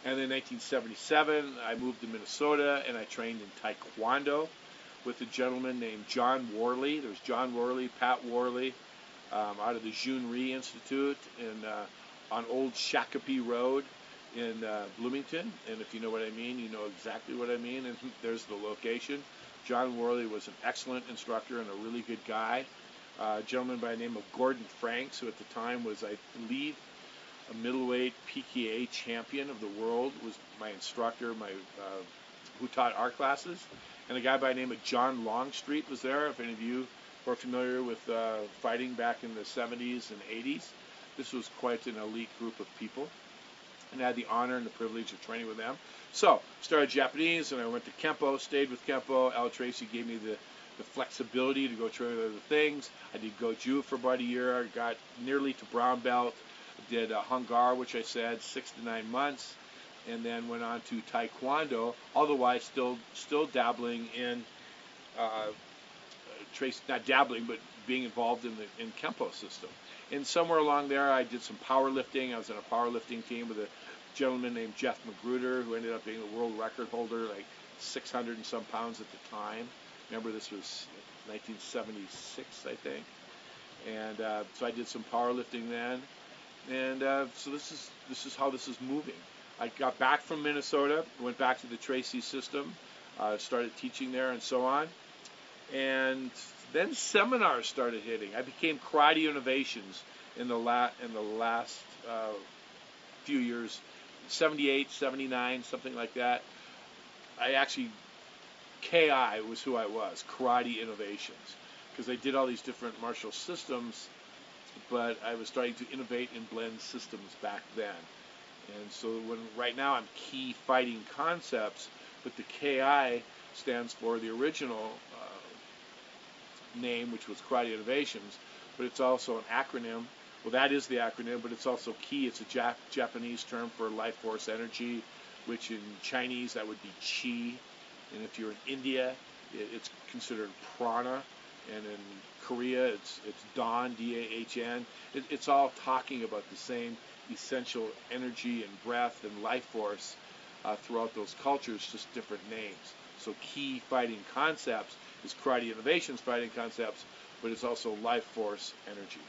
And then in 1977, I moved to Minnesota and I trained in Taekwondo with a gentleman named John Worley. There's John Worley, Pat Worley, out of the Junri Institute on Old Shakopee Road in Bloomington. And if you know what I mean, you know exactly what I mean. And there's the location. John Worley was an excellent instructor and a really good guy. A gentleman by the name of Gordon Franks, who at the time was, I believe, a middleweight PKA champion of the world, was my instructor, who taught our classes. And a guy by the name of John Longstreet was there. If any of you are familiar with fighting back in the 70s and 80s, this was quite an elite group of people. And I had the honor and the privilege of training with them. So, started Japanese, and I went to Kempo, stayed with Kempo. Al Tracy gave me the flexibility to go try other things. I did Goju for about a year. I got nearly to brown belt. Did Hungar, which I said, 6 to 9 months, and then went on to Taekwondo, otherwise still dabbling in, not dabbling, but being involved in Kempo system. And somewhere along there, I did some powerlifting. I was on a powerlifting team with a gentleman named Jeff Magruder, who ended up being a world record holder, like 600 and some pounds at the time. Remember, this was 1976, I think. And so I did some powerlifting then. And so this is how this is moving. I got back from Minnesota, went back to the Tracy system, started teaching there and so on. And then seminars started hitting. I became Karate Innovations in the last few years, 78, 79, something like that. KI was who I was, Karate Innovations, because I did all these different martial systems, but I was starting to innovate and blend systems back then. And so right now I'm Key Fighting Concepts, but the KI stands for the original name, which was Karate Innovations, but it's also an acronym. Well, that is the acronym, but it's also Ki. It's a Japanese term for life force energy, which in Chinese that would be Chi. And if you're in India, it's considered prana. And in Korea, it's Dan, D-A-H-N. It's all talking about the same essential energy and breath and life force throughout those cultures, just different names. So Key Fighting Concepts is Karate Innovations Fighting Concepts, but it's also life force energy.